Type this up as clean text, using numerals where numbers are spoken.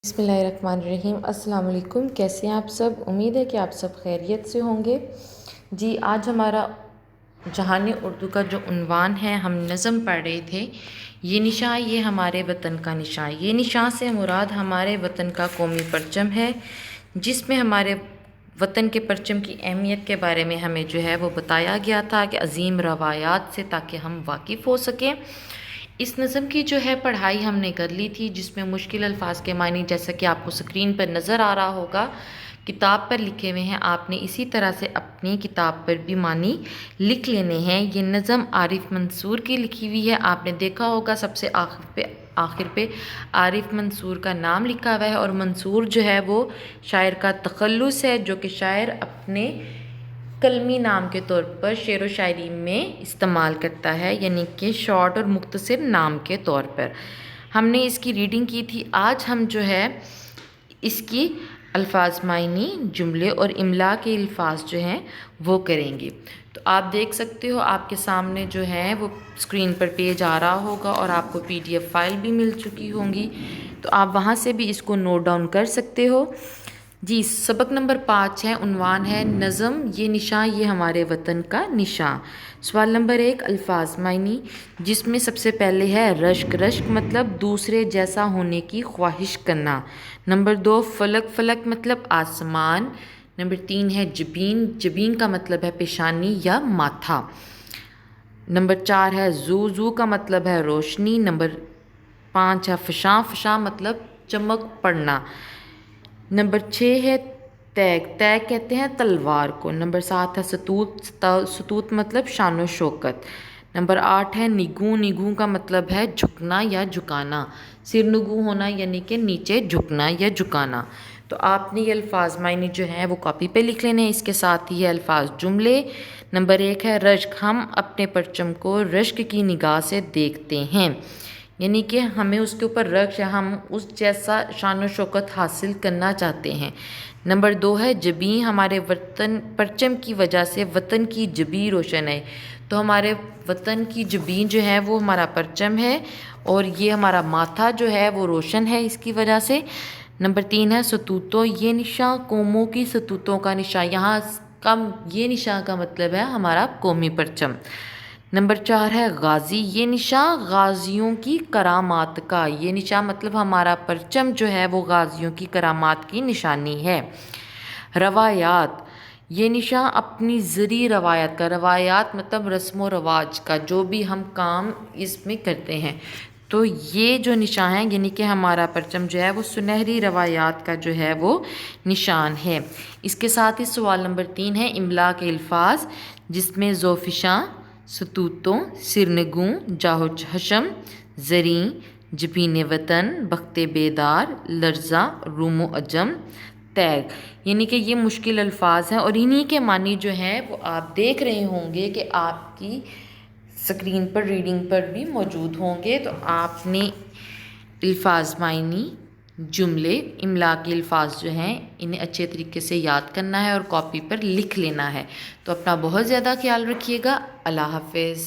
बिस्मिल्लाहिर्रहमानिर्रहीम। अस्सलाम वालेकुम। कैसे हैं आप सब? उम्मीद है कि आप सब खैरियत से होंगे। जी, आज हमारा जहानी उर्दू का जो उन्वान है, हम नज़म पढ़ रहे थे, ये निशान, ये हमारे वतन का निशान। ये निशान से मुराद हमारे वतन का कौमी परचम है, जिसमें हमारे वतन के परचम की अहमियत के बारे में हमें जो है वो बताया गया था कि अजीम रवायात से, ताकि हम वाकिफ़ हो सकें। इस नज़म की जो है पढ़ाई हमने कर ली थी, जिसमें मुश्किल अल्फाज के मानी, जैसा कि आपको स्क्रीन पर नज़र आ रहा होगा, किताब पर लिखे हुए हैं। आपने इसी तरह से अपनी किताब पर भी मानी लिख लेने हैं। ये नज़म आरिफ मंसूर की लिखी हुई है। आपने देखा होगा सबसे आखिर पे आरिफ मंसूर का नाम लिखा हुआ है, और मंसूर जो है वो शायर का तखल्लुस है, जो कि शायर अपने कलमी नाम के तौर पर शेर व शायरी में इस्तेमाल करता है, यानी कि शॉर्ट और मुख्तसर नाम के तौर पर। हमने इसकी रीडिंग की थी। आज हम जो है इसकी अल्फाज मायनी, जुमले और इमला के अल्फाज जो हैं वो करेंगे। तो आप देख सकते हो, आपके सामने जो है वो स्क्रीन पर पेज आ रहा होगा, और आपको PDF फाइल भी मिल चुकी होंगी, तो आप वहाँ से भी इसको नोट डाउन कर सकते हो। जी, सबक नंबर 5 है, उन्वान है नज़म ये निशान, ये हमारे वतन का निशान। सवाल नंबर 1, अल्फाज मायनी, जिसमें सबसे पहले है रश्क। रश्क मतलब दूसरे जैसा होने की ख्वाहिश करना। नंबर 2, फलक। फलक मतलब आसमान। नंबर 3 है जबीन। जबीन का मतलब है पेशानी या माथा। नंबर 4 है जू। जू का मतलब है रोशनी। नंबर 5 है फशां। फशां मतलब चमक पड़ना। नंबर 6 है तैग। तैग कहते हैं तलवार को। नंबर 7 है सतूत। सतूत मतलब शानो शौकत। नंबर 8 है निगू। निगू का मतलब है झुकना या झुकाना। सिर नुगू होना यानी कि नीचे झुकना या झुकाना। तो आपने ये अल्फाज मायने जो हैं वो कॉपी पे लिख लेने हैं। इसके साथ ही है अल्फाज जुमले। नंबर 1 है रश्क। हम अपने परचम को रश्क की निगाह से देखते हैं, यानी कि हमें उसके ऊपर रक्श, हम उस जैसा शान शौकत हासिल करना चाहते हैं। नंबर 2 है जबी। हमारे वतन परचम की वजह से वतन की जबी रोशन है। तो हमारे वतन की जबी जो है वो हमारा परचम है, और ये हमारा माथा जो है वो रोशन है इसकी वजह से। नंबर 3 है सतूतों। ये निशान कौमों की सतूतों का निशान। यहाँ कम ये निशान का मतलब है हमारा कौमी परचम। नंबर 4 है गाजी। ये निशान गाजियों की करामात का। ये निशान मतलब हमारा परचम जो है वो गाजियों की करामात की निशानी है। रवायात। ये निशान अपनी ज़री रवायत का। रवायात मतलब रस्म व रवाज का, जो भी हम काम इसमें करते हैं। तो ये जो निशान है, यानी कि हमारा परचम जो है वो सुनहरी रवायात का जो है वो निशान है। इसके साथ ही सवाल नंबर 3 है इमला के अल्फाज, जिसमें ज़ोफिशां, सतूतों, सिरनगू, जाहो हशम, ज़री, जबीन वतन, बख्ते बेदार, लर्जा, रूमो अजम, तैग, यानी कि ये मुश्किल अल्फाज हैं, और इन्हीं के मानी जो हैं वो आप देख रहे होंगे कि आपकी स्क्रीन पर रीडिंग पर भी मौजूद होंगे। तो आपने अल्फाज मायनी, जुमले, इमला के अल्फाज जो हैं इन्हें अच्छे तरीके से याद करना है और कॉपी पर लिख लेना है। तो अपना बहुत ज़्यादा ख्याल रखिएगा। अल्लाह हाफ़िज़।